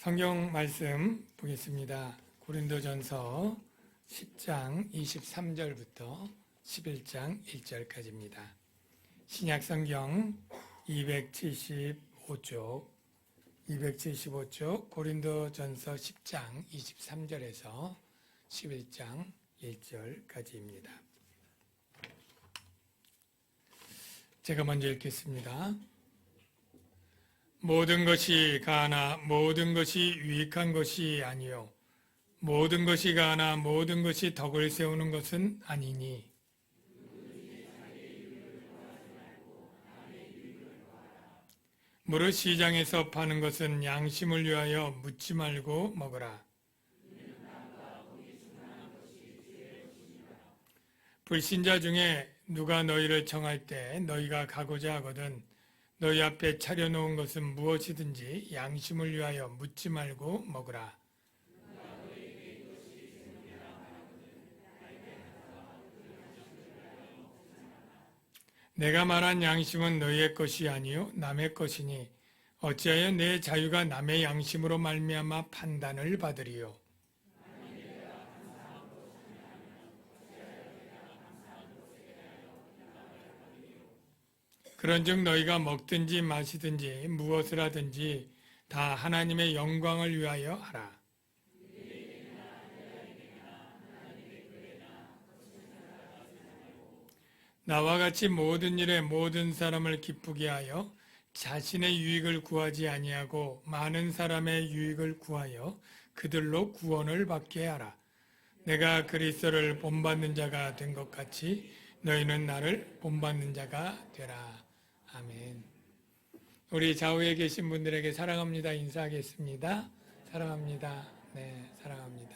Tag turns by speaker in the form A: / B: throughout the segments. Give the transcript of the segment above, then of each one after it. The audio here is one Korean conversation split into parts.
A: 성경 말씀 보겠습니다. 고린도전서 10장 23절부터 11장 1절까지입니다. 신약 성경 275쪽 고린도전서 10장 23절에서 11장 1절까지입니다. 제가 먼저 읽겠습니다. 모든 것이 가하나 모든 것이 유익한 것이 아니요 모든 것이 가하나 모든 것이 덕을 세우는 것은 아니니 무릇 시장에서 파는 것은 양심을 위하여 묻지 말고 먹으라. 불신자 중에 누가 너희를 청할 때 너희가 가고자 하거든 너희 앞에 차려놓은 것은 무엇이든지 양심을 위하여 묻지 말고 먹으라. 내가 말한 양심은 너희의 것이 아니요 남의 것이니 어찌하여 내 자유가 남의 양심으로 말미암아 판단을 받으리요. 그런즉 너희가 먹든지 마시든지 무엇을 하든지 다 하나님의 영광을 위하여 하라. 나와 같이 모든 일에 모든 사람을 기쁘게 하여 자신의 유익을 구하지 아니하고 많은 사람의 유익을 구하여 그들로 구원을 받게 하라. 내가 그리스도를 본받는 자가 된 것 같이 너희는 나를 본받는 자가 되라. 아멘. 우리 좌우에 계신 분들에게 사랑합니다 인사하겠습니다. 사랑합니다. 네, 사랑합니다.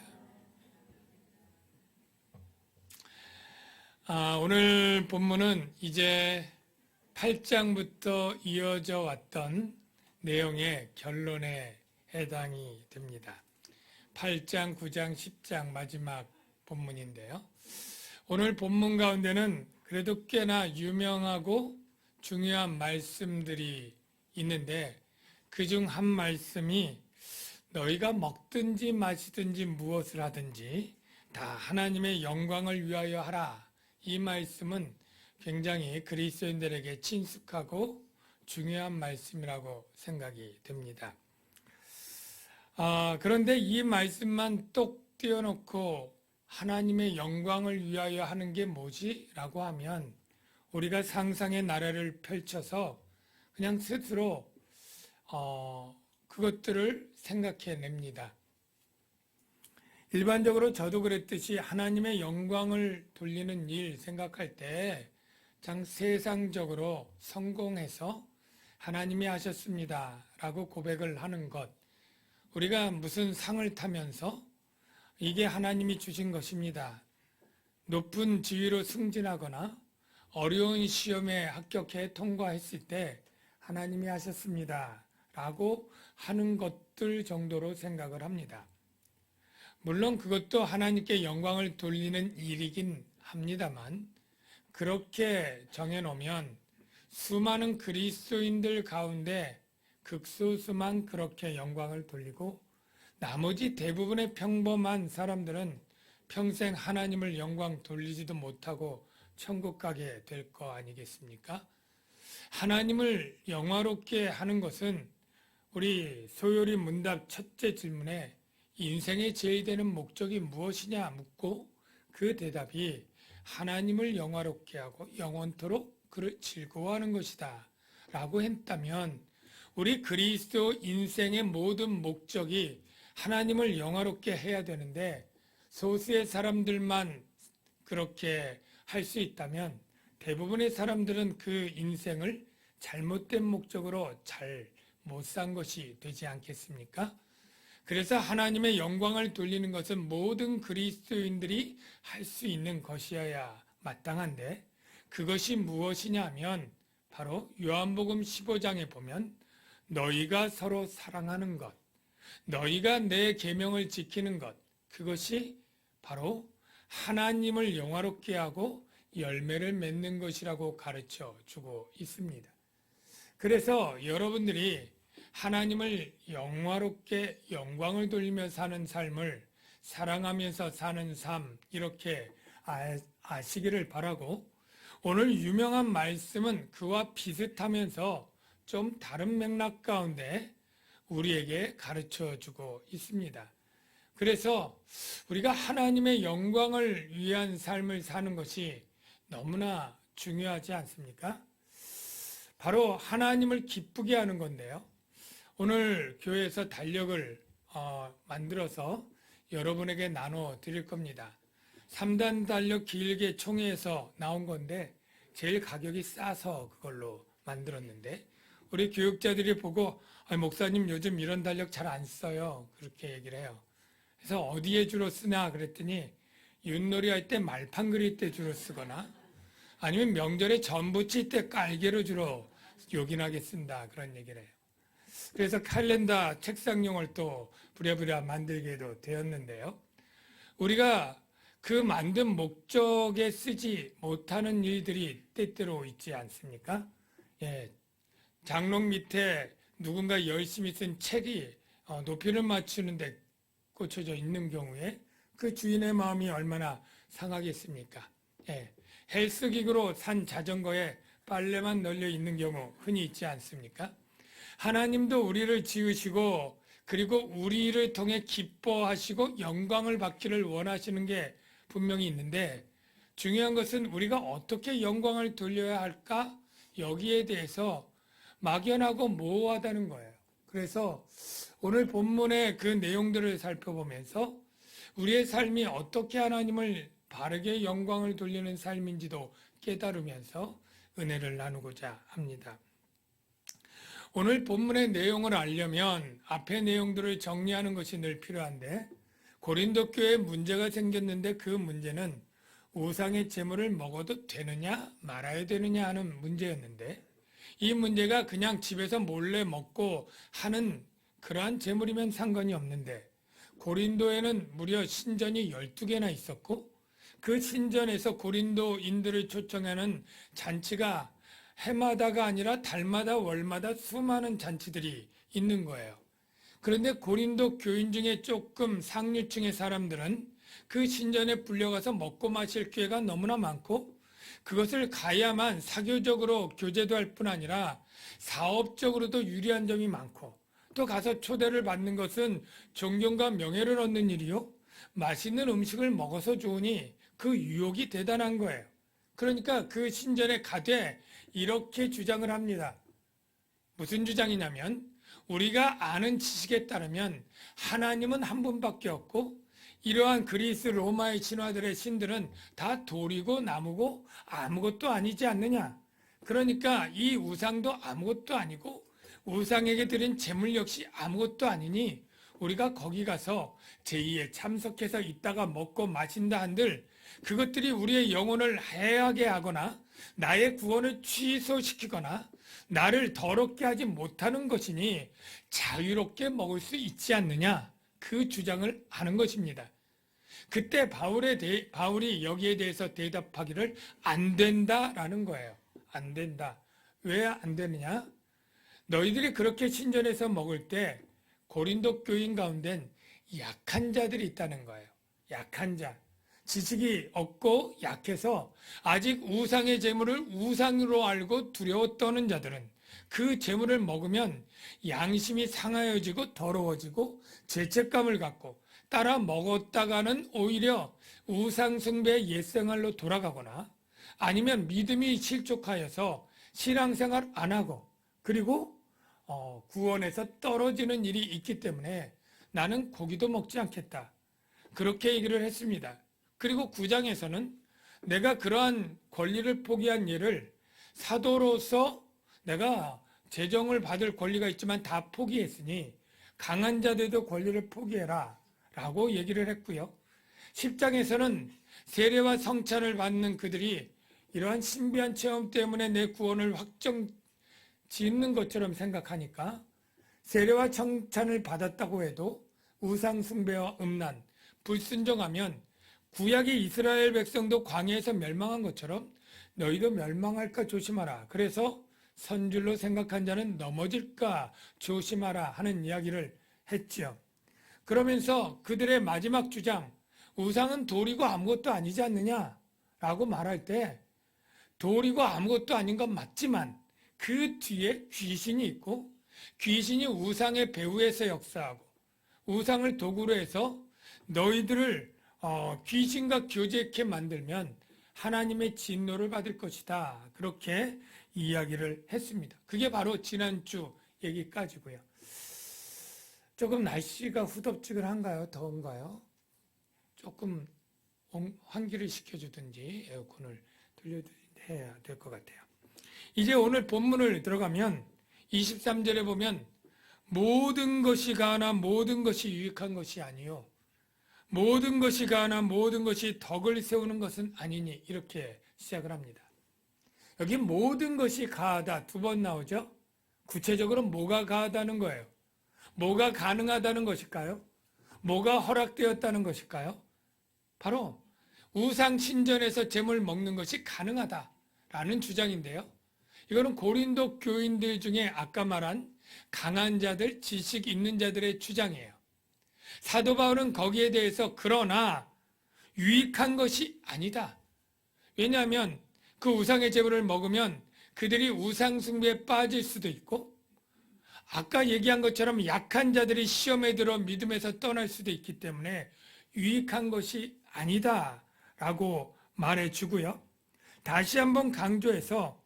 A: 오늘 본문은 이제 8장부터 이어져 왔던 내용의 결론에 해당이 됩니다. 8장, 9장, 10장 마지막 본문인데요. 오늘 본문 가운데는 그래도 꽤나 유명하고 중요한 말씀들이 있는데 그중 한 말씀이 너희가 먹든지 마시든지 무엇을 하든지 다 하나님의 영광을 위하여 하라. 이 말씀은 굉장히 그리스도인들에게 친숙하고 중요한 말씀이라고 생각이 됩니다. 그런데 이 말씀만 똑 띄워놓고 하나님의 영광을 위하여 하는 게 뭐지? 라고 하면 우리가 상상의 나래를 펼쳐서 그냥 스스로 그것들을 생각해냅니다. 일반적으로 저도 그랬듯이 하나님의 영광을 돌리는 일 생각할 때 참 세상적으로 성공해서 하나님이 하셨습니다 라고 고백을 하는 것, 우리가 무슨 상을 타면서 이게 하나님이 주신 것입니다, 높은 지위로 승진하거나 어려운 시험에 합격해 통과했을 때 하나님이 하셨습니다 라고 하는 것들 정도로 생각을 합니다. 물론 그것도 하나님께 영광을 돌리는 일이긴 합니다만 그렇게 정해놓으면 수많은 그리스도인들 가운데 극소수만 그렇게 영광을 돌리고 나머지 대부분의 평범한 사람들은 평생 하나님을 영광 돌리지도 못하고 천국 가게 될 거 아니겠습니까? 하나님을 영화롭게 하는 것은 우리 소요리 문답 첫째 질문에 인생의 제일 되는 목적이 무엇이냐 묻고 그 대답이 하나님을 영화롭게 하고 영원토록 그를 즐거워하는 것이다 라고 했다면 우리 그리스도 인생의 모든 목적이 하나님을 영화롭게 해야 되는데 소수의 사람들만 그렇게 할 수 있다면 대부분의 사람들은 그 인생을 잘못된 목적으로 잘 못 산 것이 되지 않겠습니까? 그래서 하나님의 영광을 돌리는 것은 모든 그리스도인들이 할 수 있는 것이어야 마땅한데 그것이 무엇이냐 하면 바로 요한복음 15장에 보면 너희가 서로 사랑하는 것, 너희가 내 계명을 지키는 것, 그것이 바로 하나님을 영화롭게 하고 열매를 맺는 것이라고 가르쳐 주고 있습니다. 그래서 여러분들이 하나님을 영화롭게 영광을 돌리며 사는 삶을 사랑하면서 사는 삶, 이렇게 아시기를 바라고, 오늘 유명한 말씀은 그와 비슷하면서 좀 다른 맥락 가운데 우리에게 가르쳐 주고 있습니다. 그래서 우리가 하나님의 영광을 위한 삶을 사는 것이 너무나 중요하지 않습니까? 바로 하나님을 기쁘게 하는 건데요. 오늘 교회에서 달력을 만들어서 여러분에게 나눠 드릴 겁니다. 3단 달력 길게 총회에서 나온 건데 제일 가격이 싸서 그걸로 만들었는데, 우리 교육자들이 보고 목사님 요즘 이런 달력 잘 안 써요, 그렇게 얘기를 해요. 그래서 어디에 주로 쓰나 그랬더니 윷놀이 할 때 말판 그릴 때 주로 쓰거나 아니면 명절에 전 부칠 때 깔개로 주로 요긴하게 쓴다, 그런 얘기를 해요. 그래서 칼렌더 책상용을 또 부랴부랴 만들게도 되었는데요. 우리가 그 만든 목적에 쓰지 못하는 일들이 때때로 있지 않습니까? 예, 장롱 밑에 누군가 열심히 쓴 책이 높이를 맞추는데 꽂혀져 있는 경우에 그 주인의 마음이 얼마나 상하겠습니까? 예, 헬스기구로 산 자전거에 빨래만 널려 있는 경우 흔히 있지 않습니까? 하나님도 우리를 지으시고 그리고 우리를 통해 기뻐하시고 영광을 받기를 원하시는 게 분명히 있는데, 중요한 것은 우리가 어떻게 영광을 돌려야 할까? 여기에 대해서 막연하고 모호하다는 거예요. 그래서 오늘 본문의 그 내용들을 살펴보면서 우리의 삶이 어떻게 하나님을 바르게 영광을 돌리는 삶인지도 깨달으면서 은혜를 나누고자 합니다. 오늘 본문의 내용을 알려면 앞의 내용들을 정리하는 것이 늘 필요한데, 고린도 교회에 문제가 생겼는데 그 문제는 우상의 제물을 먹어도 되느냐 말아야 되느냐 하는 문제였는데, 이 문제가 그냥 집에서 몰래 먹고 하는 그러한 제물이면 상관이 없는데, 고린도에는 무려 신전이 12개나 있었고 그 신전에서 고린도인들을 초청하는 잔치가 해마다가 아니라 달마다 월마다 수많은 잔치들이 있는 거예요. 그런데 고린도 교인 중에 조금 상류층의 사람들은 그 신전에 불려가서 먹고 마실 기회가 너무나 많고, 그것을 가야만 사교적으로 교제도 할 뿐 아니라 사업적으로도 유리한 점이 많고, 또 가서 초대를 받는 것은 존경과 명예를 얻는 일이요, 맛있는 음식을 먹어서 좋으니 그 유혹이 대단한 거예요. 그러니까 그 신전에 가되 이렇게 주장을 합니다. 무슨 주장이냐면, 우리가 아는 지식에 따르면 하나님은 한 분밖에 없고 이러한 그리스 로마의 신화들의 신들은 다 돌이고 나무고 아무것도 아니지 않느냐. 그러니까 이 우상도 아무것도 아니고 우상에게 드린 제물 역시 아무것도 아니니 우리가 거기 가서 제의에 참석해서 있다가 먹고 마신다 한들 그것들이 우리의 영혼을 해하게 하거나 나의 구원을 취소시키거나 나를 더럽게 하지 못하는 것이니 자유롭게 먹을 수 있지 않느냐, 그 주장을 하는 것입니다. 그때 바울이 여기에 대해서 대답하기를 안 된다라는 거예요. 안 된다. 왜 안 되느냐? 너희들이 그렇게 신전에서 먹을 때 고린도 교인 가운데는 약한 자들이 있다는 거예요. 약한 자. 지식이 없고 약해서 아직 우상의 제물을 우상으로 알고 두려워 떠는 자들은 그 제물을 먹으면 양심이 상하여지고 더러워지고 죄책감을 갖고 따라 먹었다가는 오히려 우상 숭배의 옛생활로 돌아가거나 아니면 믿음이 실족하여서 신앙생활 안 하고 그리고 구원에서 떨어지는 일이 있기 때문에 나는 고기도 먹지 않겠다. 그렇게 얘기를 했습니다. 그리고 9장에서는 내가 그러한 권리를 포기한 일을 사도로서 내가 재정을 받을 권리가 있지만 다 포기했으니 강한 자들도 권리를 포기해라 라고 얘기를 했고요. 10장에서는 세례와 성찬을 받는 그들이 이러한 신비한 체험 때문에 내 구원을 확정 짓는 것처럼 생각하니까 세례와 성찬을 받았다고 해도 우상 숭배와 음란, 불순종하면 구약의 이스라엘 백성도 광야에서 멸망한 것처럼 너희도 멸망할까 조심하라. 그래서 선줄로 생각한 자는 넘어질까 조심하라 하는 이야기를 했지요. 그러면서 그들의 마지막 주장, 우상은 돌이고 아무것도 아니지 않느냐라고 말할 때 돌이고 아무것도 아닌 건 맞지만 그 뒤에 귀신이 있고 귀신이 우상의 배후에서 역사하고 우상을 도구로 해서 너희들을 귀신과 교제케 만들면 하나님의 진노를 받을 것이다. 그렇게 이야기를 했습니다. 그게 바로 지난주 얘기까지고요. 조금 날씨가 후덥지근한가요? 더운가요? 조금 환기를 시켜주든지 에어컨을 돌려야 될 것 같아요. 이제 오늘 본문을 들어가면 23절에 보면 모든 것이 가하나 모든 것이 유익한 것이 아니요 모든 것이 가하나 모든 것이 덕을 세우는 것은 아니니 이렇게 시작을 합니다. 여기 모든 것이 가하다 두 번 나오죠. 구체적으로 뭐가 가하다는 거예요? 뭐가 가능하다는 것일까요? 뭐가 허락되었다는 것일까요? 바로 우상 신전에서 제물 먹는 것이 가능하다라는 주장인데요. 이거는 고린도 교인들 중에 아까 말한 강한 자들, 지식 있는 자들의 주장이에요. 사도 바울은 거기에 대해서 그러나 유익한 것이 아니다. 왜냐하면 그 우상의 제물을 먹으면 그들이 우상 숭배에 빠질 수도 있고 아까 얘기한 것처럼 약한 자들이 시험에 들어 믿음에서 떠날 수도 있기 때문에 유익한 것이 아니다 라고 말해주고요. 다시 한번 강조해서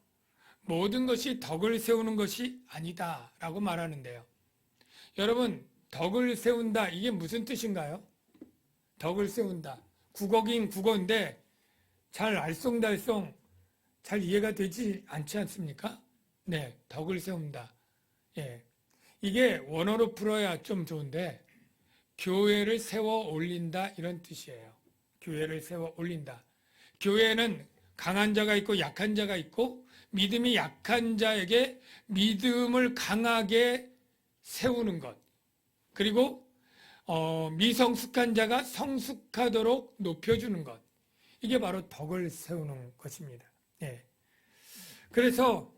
A: 모든 것이 덕을 세우는 것이 아니다 라고 말하는데요. 여러분, 덕을 세운다 이게 무슨 뜻인가요? 덕을 세운다. 국어긴 국어인데 잘 알쏭달쏭 잘 이해가 되지 않지 않습니까? 네, 덕을 세운다. 예, 이게 원어로 풀어야 좀 좋은데 교회를 세워 올린다 이런 뜻이에요. 교회를 세워 올린다. 교회는 강한 자가 있고 약한 자가 있고 믿음이 약한 자에게 믿음을 강하게 세우는 것. 그리고 미성숙한 자가 성숙하도록 높여주는 것. 이게 바로 덕을 세우는 것입니다. 예. 그래서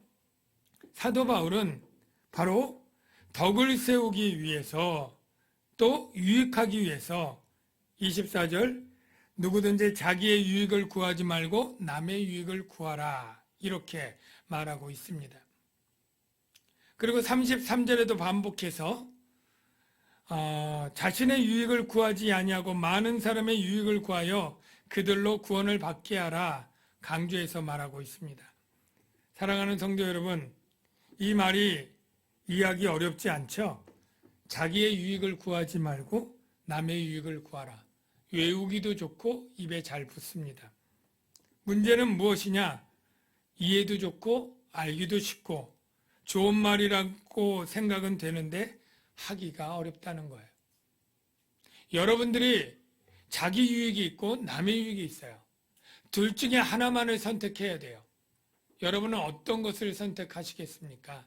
A: 사도 바울은 바로 덕을 세우기 위해서 또 유익하기 위해서 24절 누구든지 자기의 유익을 구하지 말고 남의 유익을 구하라 이렇게 말하고 있습니다. 그리고 33절에도 반복해서 자신의 유익을 구하지 아니하고 많은 사람의 유익을 구하여 그들로 구원을 받게 하라 강조해서 말하고 있습니다. 사랑하는 성도 여러분, 이 말이 이해하기 어렵지 않죠? 자기의 유익을 구하지 말고 남의 유익을 구하라. 외우기도 좋고 입에 잘 붙습니다. 문제는 무엇이냐? 이해도 좋고 알기도 쉽고 좋은 말이라고 생각은 되는데 하기가 어렵다는 거예요. 여러분들이 자기 유익이 있고 남의 유익이 있어요. 둘 중에 하나만을 선택해야 돼요. 여러분은 어떤 것을 선택하시겠습니까?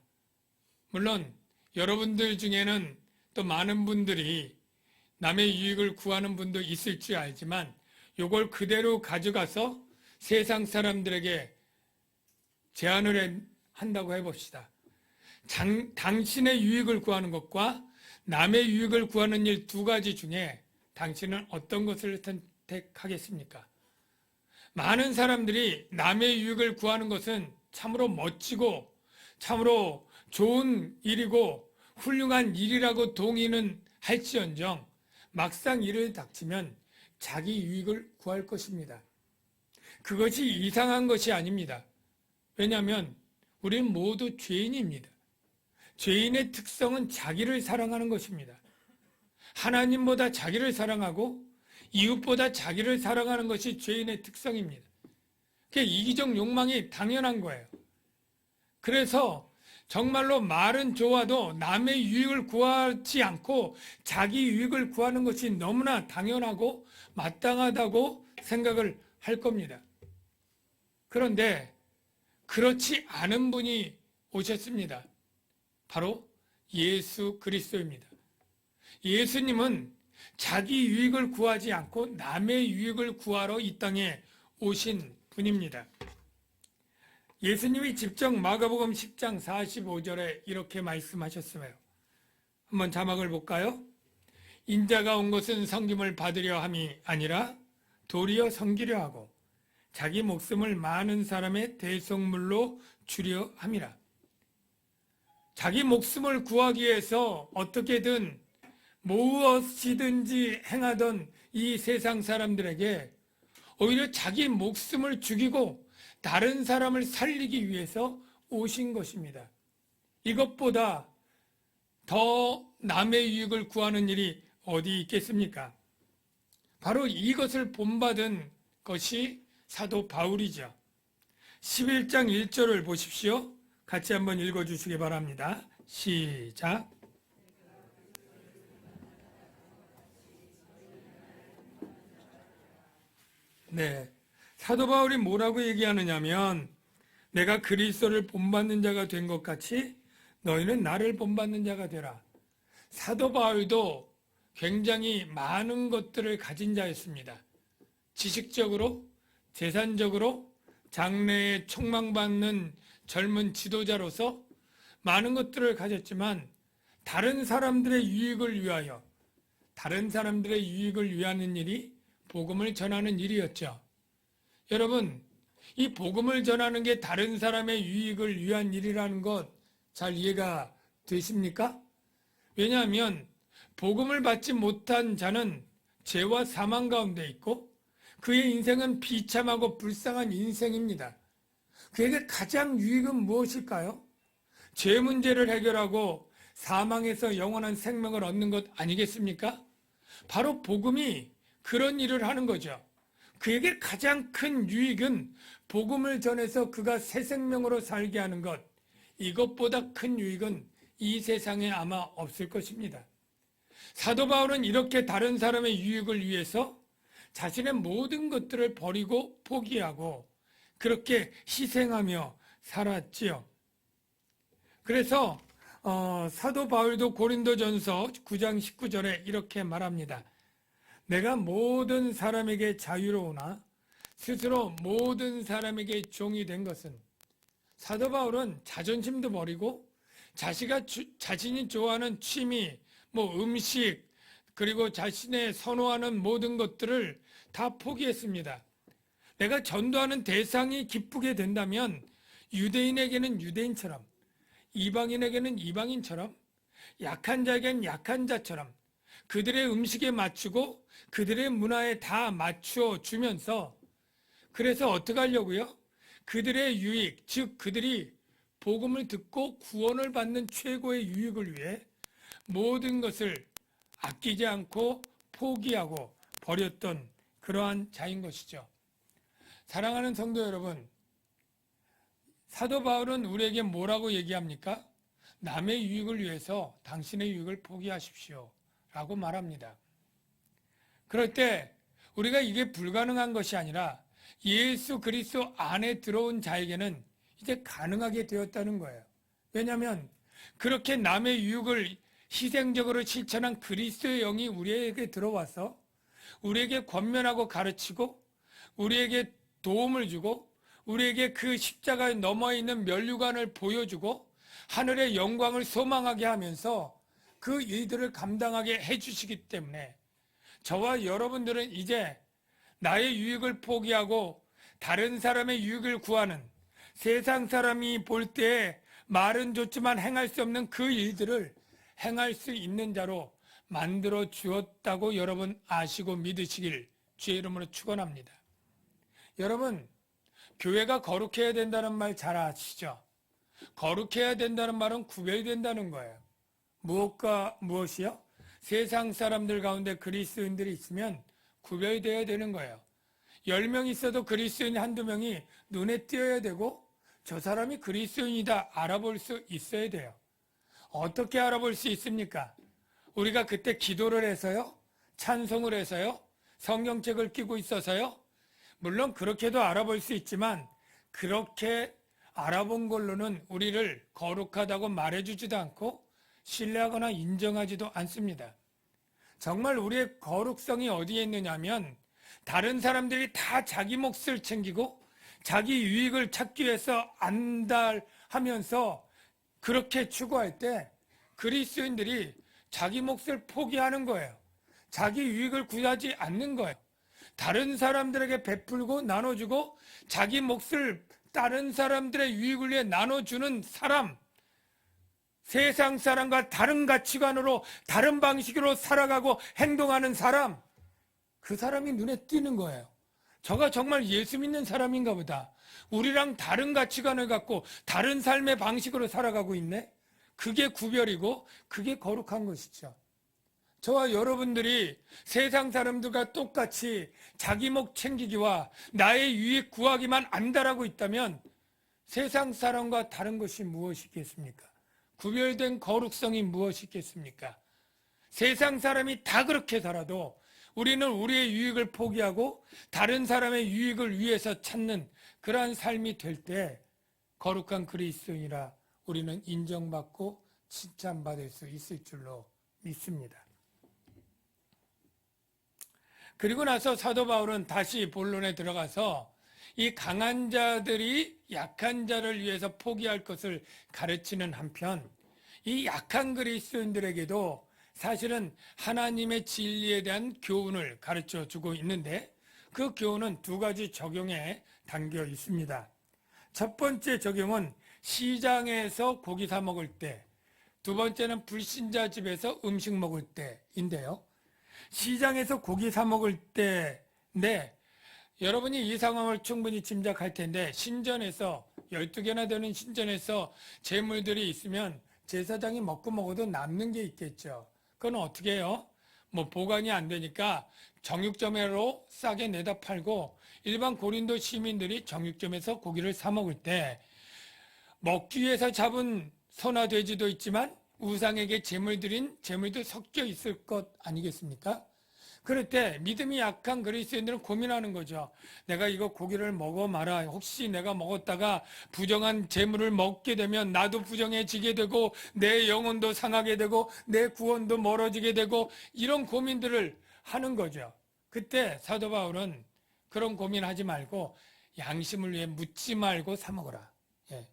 A: 물론 여러분들 중에는 또 많은 분들이 남의 유익을 구하는 분도 있을 줄 알지만 이걸 그대로 가져가서 세상 사람들에게 제안을 한다고 해봅시다. 당신의 유익을 구하는 것과 남의 유익을 구하는 일 두 가지 중에 당신은 어떤 것을 선택하겠습니까? 많은 사람들이 남의 유익을 구하는 것은 참으로 멋지고 참으로 좋은 일이고 훌륭한 일이라고 동의는 할지언정 막상 일을 닥치면 자기 유익을 구할 것입니다. 그것이 이상한 것이 아닙니다. 왜냐하면 우리는 모두 죄인입니다. 죄인의 특성은 자기를 사랑하는 것입니다. 하나님보다 자기를 사랑하고 이웃보다 자기를 사랑하는 것이 죄인의 특성입니다. 그게 이기적 욕망이 당연한 거예요. 그래서 정말로 말은 좋아도 남의 유익을 구하지 않고 자기 유익을 구하는 것이 너무나 당연하고 마땅하다고 생각을 할 겁니다. 그런데 그렇지 않은 분이 오셨습니다. 바로 예수 그리스도입니다. 예수님은 자기 유익을 구하지 않고 남의 유익을 구하러 이 땅에 오신 분입니다. 예수님이 직접 마가복음 10장 45절에 이렇게 말씀하셨어요. 한번 자막을 볼까요? 인자가 온 것은 섬김을 받으려 함이 아니라 도리어 섬기려 하고 자기 목숨을 많은 사람의 대속물로 주려 함이라. 자기 목숨을 구하기 위해서 어떻게든 무엇이든지 행하던 이 세상 사람들에게 오히려 자기 목숨을 죽이고 다른 사람을 살리기 위해서 오신 것입니다. 이것보다 더 남의 유익을 구하는 일이 어디 있겠습니까? 바로 이것을 본받은 것이 사도 바울이죠. 11장 1절을 보십시오. 같이 한번 읽어주시기 바랍니다. 시작. 네, 사도 바울이 뭐라고 얘기하느냐면 내가 그리스도를 본받는 자가 된 것 같이 너희는 나를 본받는 자가 되라. 사도 바울도 굉장히 많은 것들을 가진 자였습니다. 지식적으로, 재산적으로, 장래에 촉망받는 젊은 지도자로서 많은 것들을 가졌지만 다른 사람들의 유익을 위하여, 다른 사람들의 유익을 위하는 일이 복음을 전하는 일이었죠. 여러분, 이 복음을 전하는 게 다른 사람의 유익을 위한 일이라는 것 잘 이해가 되십니까? 왜냐하면 복음을 받지 못한 자는 죄와 사망 가운데 있고 그의 인생은 비참하고 불쌍한 인생입니다. 그에게 가장 유익은 무엇일까요? 죄 문제를 해결하고 사망에서 영원한 생명을 얻는 것 아니겠습니까? 바로 복음이 그런 일을 하는 거죠. 그에게 가장 큰 유익은 복음을 전해서 그가 새 생명으로 살게 하는 것. 이것보다 큰 유익은 이 세상에 아마 없을 것입니다. 사도 바울은 이렇게 다른 사람의 유익을 위해서 자신의 모든 것들을 버리고 포기하고 그렇게 희생하며 살았지요. 그래서 사도 바울도 고린도전서 9장 19절에 이렇게 말합니다. 내가 모든 사람에게 자유로우나 스스로 모든 사람에게 종이 된 것은 사도 바울은 자존심도 버리고 자신이 좋아하는 취미, 음식, 그리고 자신의 선호하는 모든 것들을 다 포기했습니다. 내가 전도하는 대상이 기쁘게 된다면 유대인에게는 유대인처럼, 이방인에게는 이방인처럼, 약한 자에게는 약한 자처럼 그들의 음식에 맞추고 그들의 문화에 다 맞추어 주면서 그래서 어떻게 하려고요? 그들의 유익, 즉 그들이 복음을 듣고 구원을 받는 최고의 유익을 위해 모든 것을 아끼지 않고 포기하고 버렸던 그러한 자인 것이죠. 사랑하는 성도 여러분, 사도 바울은 우리에게 뭐라고 얘기합니까? 남의 유익을 위해서 당신의 유익을 포기하십시오 라고 말합니다. 그럴 때 우리가 이게 불가능한 것이 아니라 예수 그리스도 안에 들어온 자에게는 이제 가능하게 되었다는 거예요. 왜냐하면 그렇게 남의 유익을 희생적으로 실천한 그리스도의 영이 우리에게 들어와서 우리에게 권면하고 가르치고 우리에게 도움을 주고 우리에게 그 십자가에 넘어있는 면류관을 보여주고 하늘의 영광을 소망하게 하면서 그 일들을 감당하게 해주시기 때문에 저와 여러분들은 이제 나의 유익을 포기하고 다른 사람의 유익을 구하는 세상 사람이 볼 때에 말은 좋지만 행할 수 없는 그 일들을 행할 수 있는 자로 만들어 주었다고 여러분 아시고 믿으시길 주의 이름으로 축원합니다. 여러분, 교회가 거룩해야 된다는 말 잘 아시죠? 거룩해야 된다는 말은 구별된다는 거예요. 무엇과 무엇이요? 세상 사람들 가운데 그리스도인들이 있으면 구별되어야 되는 거예요. 10명 있어도 그리스도인 한두 명이 눈에 띄어야 되고 저 사람이 그리스도인이다 알아볼 수 있어야 돼요. 어떻게 알아볼 수 있습니까? 우리가 그때 기도를 해서요? 찬송을 해서요? 성경책을 끼고 있어서요? 물론 그렇게도 알아볼 수 있지만 그렇게 알아본 걸로는 우리를 거룩하다고 말해주지도 않고 신뢰하거나 인정하지도 않습니다. 정말 우리의 거룩성이 어디에 있느냐면 다른 사람들이 다 자기 몫을 챙기고 자기 유익을 찾기 위해서 안달하면서 그렇게 추구할 때 그리스도인들이 자기 몫을 포기하는 거예요. 자기 유익을 구하지 않는 거예요. 다른 사람들에게 베풀고 나눠주고 자기 몫을 다른 사람들의 유익을 위해 나눠주는 사람, 세상 사람과 다른 가치관으로 다른 방식으로 살아가고 행동하는 사람, 그 사람이 눈에 띄는 거예요. 저가 정말 예수 믿는 사람인가 보다. 우리랑 다른 가치관을 갖고 다른 삶의 방식으로 살아가고 있네. 그게 구별이고 그게 거룩한 것이죠. 저와 여러분들이 세상 사람들과 똑같이 자기 목 챙기기와 나의 유익 구하기만 안달하고 있다면 세상 사람과 다른 것이 무엇이겠습니까? 구별된 거룩성이 무엇이겠습니까? 세상 사람이 다 그렇게 살아도 우리는 우리의 유익을 포기하고 다른 사람의 유익을 위해서 찾는 그러한 삶이 될 때 거룩한 그리스도인이라 우리는 인정받고 칭찬받을 수 있을 줄로 믿습니다. 그리고 나서 사도 바울은 다시 본론에 들어가서 이 강한 자들이 약한 자를 위해서 포기할 것을 가르치는 한편 이 약한 그리스도인들에게도 사실은 하나님의 진리에 대한 교훈을 가르쳐 주고 있는데 그 교훈은 두 가지 적용에 담겨 있습니다. 첫 번째 적용은 시장에서 고기 사 먹을 때, 두 번째는 불신자 집에서 음식 먹을 때인데요. 시장에서 고기 사 먹을 때인데 여러분이 이 상황을 충분히 짐작할 텐데 신전에서 12개나 되는 신전에서 재물들이 있으면 제사장이 먹어도 남는 게 있겠죠. 그건 어떻게 해요? 뭐 보관이 안 되니까 정육점으로 싸게 내다 팔고 일반 고린도 시민들이 정육점에서 고기를 사 먹을 때 먹기 위해서 잡은 소나 돼지도 있지만 우상에게 제물 드린 제물도 섞여 있을 것 아니겠습니까? 그럴 때 믿음이 약한 그리스도인들은 고민하는 거죠. 내가 이거 고기를 먹어 마라. 혹시 내가 먹었다가 부정한 제물을 먹게 되면 나도 부정해지게 되고 내 영혼도 상하게 되고 내 구원도 멀어지게 되고 이런 고민들을 하는 거죠. 그때 사도 바울은 그런 고민하지 말고 양심을 위해 묻지 말고 사 먹어라.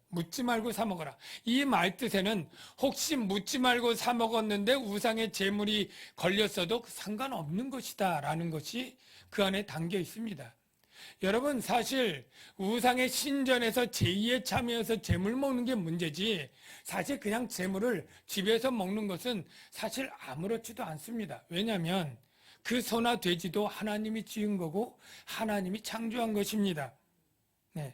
A: 묻지 말고 사 먹어라. 이 말 뜻에는 혹시 묻지 말고 사 먹었는데 우상의 제물이 걸렸어도 상관없는 것이다 라는 것이 그 안에 담겨 있습니다. 여러분 사실 우상의 신전에서 제의에 참여해서 제물 먹는 게 문제지 사실 그냥 제물을 집에서 먹는 것은 사실 아무렇지도 않습니다. 왜냐하면 그 소나 돼지도 하나님이 지은 거고 하나님이 창조한 것입니다. 네.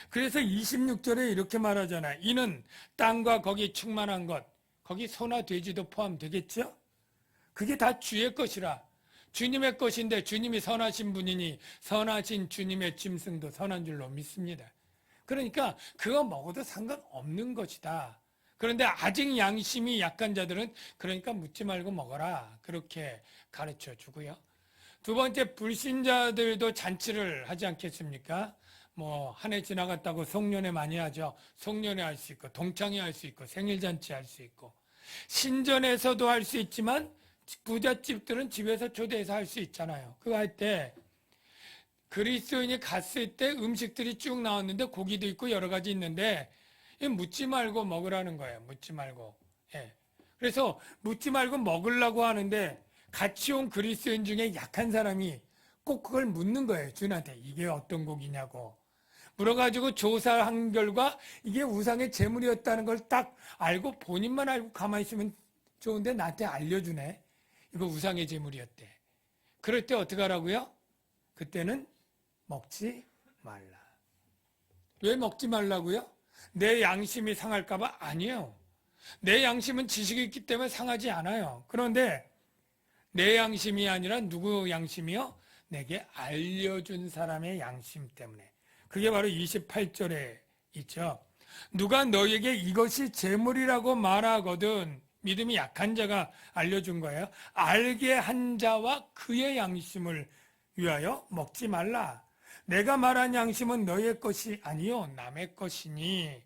A: 그래서 26절에 이렇게 말하잖아요. 이는 땅과 거기 충만한 것, 거기 소나 돼지도 포함되겠죠? 그게 다 주의 것이라. 주님의 것인데 주님이 선하신 분이니 선하신 주님의 짐승도 선한 줄로 믿습니다. 그러니까 그거 먹어도 상관없는 것이다. 그런데 아직 양심이 약한 자들은 그러니까 묻지 말고 먹어라. 그렇게 가르쳐 주고요. 두 번째, 불신자들도 잔치를 하지 않겠습니까? 뭐 한 해 지나갔다고 송년회 많이 하죠. 송년회 할 수 있고 동창회 할 수 있고 생일잔치 할 수 있고 신전에서도 할 수 있지만 부잣집들은 집에서 초대해서 할 수 있잖아요. 그거 할 때 그리스도인이 갔을 때 음식들이 쭉 나왔는데 고기도 있고 여러 가지 있는데 묻지 말고 먹으라는 거예요. 묻지 말고. 그래서 묻지 말고 먹으려고 하는데 같이 온 그리스도인 중에 약한 사람이 꼭 그걸 묻는 거예요. 주님한테 이게 어떤 고기냐고. 물어가지고 조사한 결과 이게 우상의 제물이었다는 걸 딱 알고 본인만 알고 가만히 있으면 좋은데 나한테 알려주네. 이거 우상의 제물이었대. 그럴 때 어떻게 하라고요? 그때는 먹지 말라. 왜 먹지 말라고요? 내 양심이 상할까봐? 아니에요. 내 양심은 지식이 있기 때문에 상하지 않아요. 그런데 내 양심이 아니라 누구 양심이요? 내게 알려준 사람의 양심 때문에. 그게 바로 28절에 있죠. 누가 너에게 이것이 재물이라고 말하거든 믿음이 약한 자가 알려준 거예요. 알게 한 자와 그의 양심을 위하여 먹지 말라. 내가 말한 양심은 너의 것이 아니요 남의 것이니.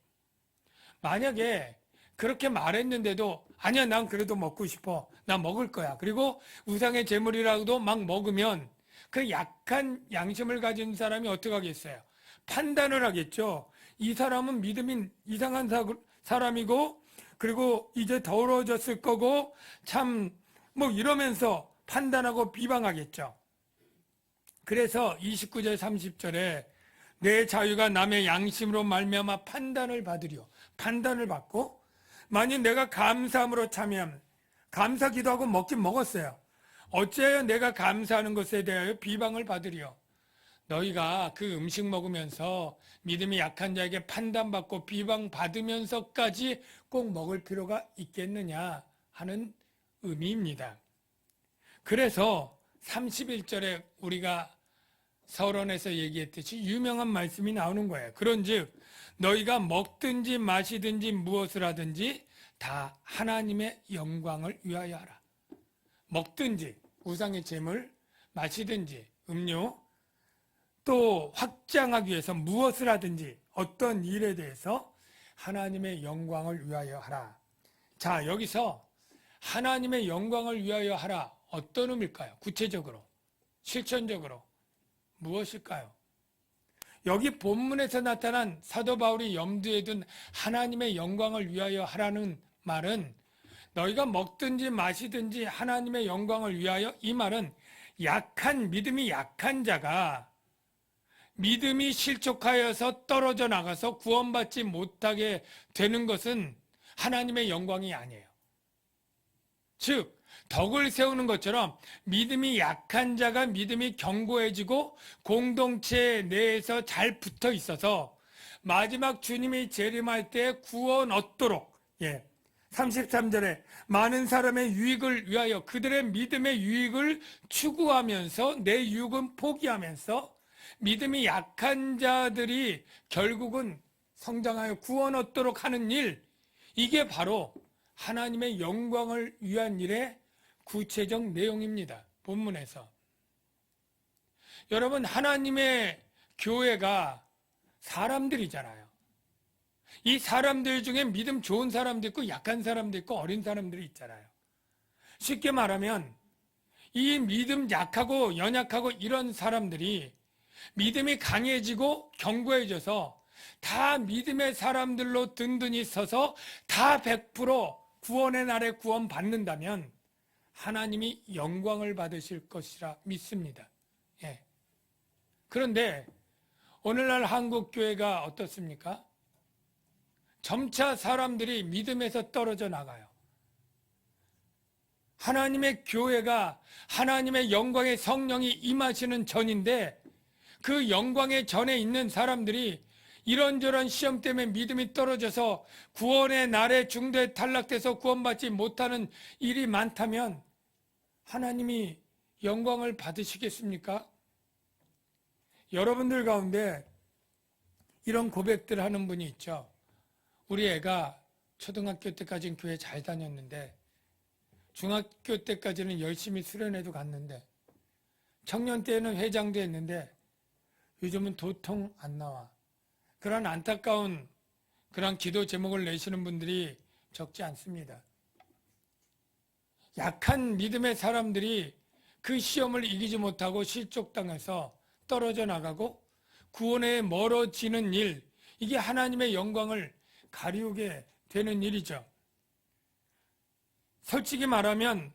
A: 만약에 그렇게 말했는데도 아니야 난 그래도 먹고 싶어. 나 먹을 거야. 그리고 우상의 제물이라고도 막 먹으면 그 약한 양심을 가진 사람이 어떻게 하겠어요? 판단을 하겠죠. 이 사람은 믿음이 이상한 사람이고, 그리고 이제 더러워졌을 거고, 참, 뭐 이러면서 판단하고 비방하겠죠. 그래서 29절 30절에 내 자유가 남의 양심으로 말미암아 판단을 받으려. 판단을 받고, 만일 내가 감사함으로 참여하면, 감사 기도하고 먹긴 먹었어요. 어째요 내가 감사하는 것에 대하여 비방을 받으려. 너희가 그 음식 먹으면서 믿음이 약한 자에게 판단받고 비방받으면서까지 꼭 먹을 필요가 있겠느냐 하는 의미입니다. 그래서 31절에 우리가 서론에서 얘기했듯이 유명한 말씀이 나오는 거예요. 그런즉 너희가 먹든지 마시든지 무엇을 하든지 다 하나님의 영광을 위하여 하라. 먹든지 우상의 재물, 마시든지 음료, 또 확장하기 위해서 무엇을 하든지 어떤 일에 대해서 하나님의 영광을 위하여 하라. 자, 여기서 하나님의 영광을 위하여 하라. 어떤 의미일까요? 구체적으로, 실천적으로 무엇일까요? 여기 본문에서 나타난 사도 바울이 염두에 둔 하나님의 영광을 위하여 하라는 말은 너희가 먹든지 마시든지 하나님의 영광을 위하여, 이 말은 믿음이 약한 자가 믿음이 실족하여서 떨어져 나가서 구원받지 못하게 되는 것은 하나님의 영광이 아니에요. 즉 덕을 세우는 것처럼 믿음이 약한 자가 믿음이 견고해지고 공동체 내에서 잘 붙어 있어서 마지막 주님이 재림할 때 구원 얻도록, 33절에 많은 사람의 유익을 위하여 그들의 믿음의 유익을 추구하면서 내 유익은 포기하면서 믿음이 약한 자들이 결국은 성장하여 구원 얻도록 하는 일, 이게 바로 하나님의 영광을 위한 일의 구체적 내용입니다. 본문에서. 여러분, 하나님의 교회가 사람들이잖아요. 이 사람들 중에 믿음 좋은 사람도 있고 약한 사람도 있고 어린 사람들이 있잖아요. 쉽게 말하면 이 믿음 약하고 연약하고 이런 사람들이 믿음이 강해지고 견고해져서 다 믿음의 사람들로 든든히 서서 다 100% 구원의 날에 구원 받는다면 하나님이 영광을 받으실 것이라 믿습니다. 그런데 오늘날 한국교회가 어떻습니까? 점차 사람들이 믿음에서 떨어져 나가요. 하나님의 교회가 하나님의 영광의 성령이 임하시는 전인데 그 영광의 전에 있는 사람들이 이런저런 시험 때문에 믿음이 떨어져서 구원의 날에 중도에 탈락돼서 구원받지 못하는 일이 많다면 하나님이 영광을 받으시겠습니까? 여러분들 가운데 이런 고백들 하는 분이 있죠. 우리 애가 초등학교 때까지는 교회 잘 다녔는데 중학교 때까지는 열심히 수련회도 갔는데 청년 때는 회장도 했는데 요즘은 도통 안 나와. 그런 안타까운 그런 기도 제목을 내시는 분들이 적지 않습니다. 약한 믿음의 사람들이 그 시험을 이기지 못하고 실족당해서 떨어져 나가고 구원에 멀어지는 일, 이게 하나님의 영광을 가리우게 되는 일이죠. 솔직히 말하면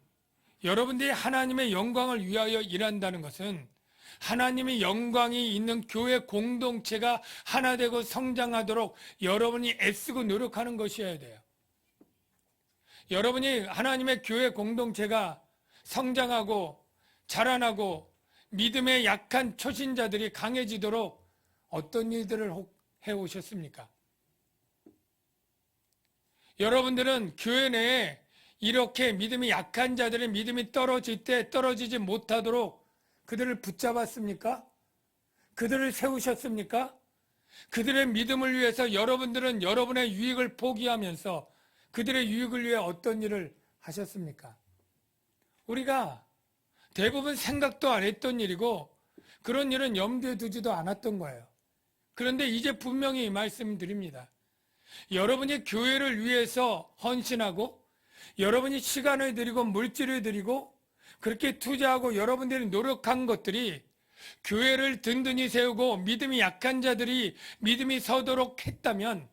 A: 여러분들이 하나님의 영광을 위하여 일한다는 것은 하나님의 영광이 있는 교회 공동체가 하나 되고 성장하도록 여러분이 애쓰고 노력하는 것이어야 돼요. 여러분이 하나님의 교회 공동체가 성장하고 자라나고 믿음의 약한 초신자들이 강해지도록 어떤 일들을 해오셨습니까? 여러분들은 교회 내에 이렇게 믿음이 약한 자들의 믿음이 떨어질 때 떨어지지 못하도록 그들을 붙잡았습니까? 그들을 세우셨습니까? 그들의 믿음을 위해서 여러분들은 여러분의 유익을 포기하면서 그들의 유익을 위해 어떤 일을 하셨습니까? 우리가 대부분 생각도 안 했던 일이고 그런 일은 염두에 두지도 않았던 거예요. 그런데 이제 분명히 말씀드립니다. 여러분이 교회를 위해서 헌신하고 여러분이 시간을 드리고 물질을 드리고 그렇게 투자하고 여러분들이 노력한 것들이 교회를 든든히 세우고 믿음이 약한 자들이 믿음이 서도록 했다면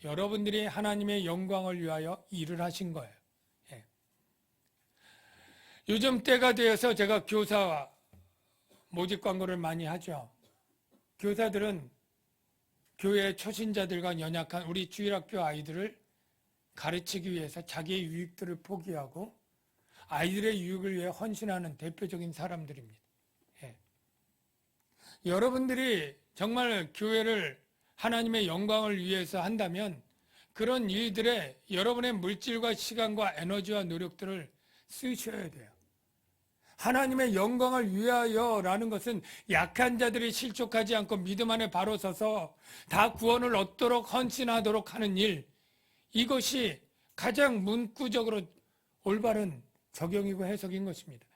A: 여러분들이 하나님의 영광을 위하여 일을 하신 거예요. 예. 요즘 때가 되어서 제가 교사 모집 광고를 많이 하죠. 교사들은 교회 초신자들과 연약한 우리 주일학교 아이들을 가르치기 위해서 자기의 유익들을 포기하고 아이들의 유익을 위해 헌신하는 대표적인 사람들입니다. 예. 여러분들이 정말 교회를 하나님의 영광을 위해서 한다면 그런 일들에 여러분의 물질과 시간과 에너지와 노력들을 쓰셔야 돼요. 하나님의 영광을 위하여라는 것은 약한 자들이 실족하지 않고 믿음 안에 바로 서서 다 구원을 얻도록 헌신하도록 하는 일, 이것이 가장 문구적으로 올바른 적용이고 해석인 것입니다.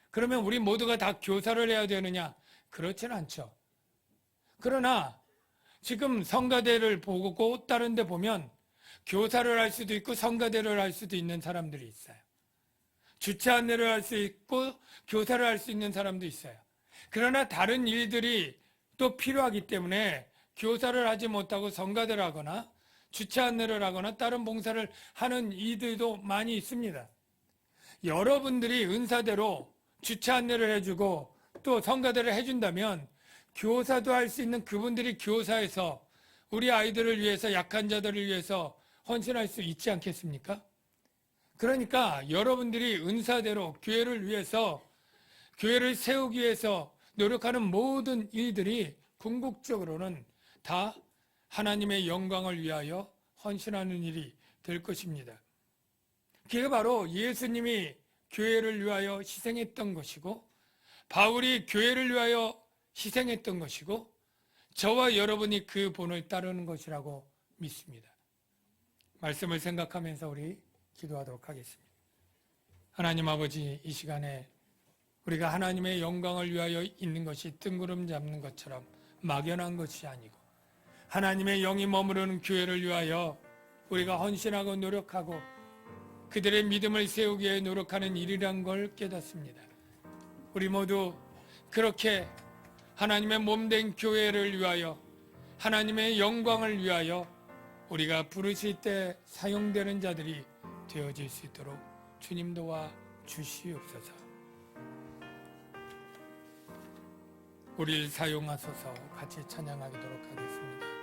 A: 그러면 우리 모두가 다 교사를 해야 되느냐? 그렇진 않죠. 그러나 지금 성가대를 보고 다른 데 보면 교사를 할 수도 있고 성가대를 할 수도 있는 사람들이 있어요. 주차 안내를 할 수 있고 교사를 할 수 있는 사람도 있어요. 그러나 다른 일들이 또 필요하기 때문에 교사를 하지 못하고 성가대를 하거나 주차 안내를 하거나 다른 봉사를 하는 이들도 많이 있습니다. 여러분들이 은사대로 주차 안내를 해주고 또 성가대를 해준다면 교사도 할 수 있는 그분들이 교사에서 우리 아이들을 위해서 약한 자들을 위해서 헌신할 수 있지 않겠습니까? 그러니까 여러분들이 은사대로 교회를 위해서 교회를 세우기 위해서 노력하는 모든 일들이 궁극적으로는 다 하나님의 영광을 위하여 헌신하는 일이 될 것입니다. 그게 바로 예수님이 교회를 위하여 희생했던 것이고 바울이 교회를 위하여 희생했던 것이고 저와 여러분이 그 본을 따르는 것이라고 믿습니다. 말씀을 생각하면서 우리 기도하도록 하겠습니다. 하나님 아버지, 이 시간에 우리가 하나님의 영광을 위하여 있는 것이 뜬구름 잡는 것처럼 막연한 것이 아니고 하나님의 영이 머무르는 교회를 위하여 우리가 헌신하고 노력하고 그들의 믿음을 세우기 위해 노력하는 일이란 걸 깨닫습니다. 우리 모두 그렇게 하나님의 몸된 교회를 위하여 하나님의 영광을 위하여 우리가 부르실 때 사용되는 자들이 되어질 수 있도록 주님 도와 주시옵소서. 우리를 사용하소서. 같이 찬양하도록 하겠습니다.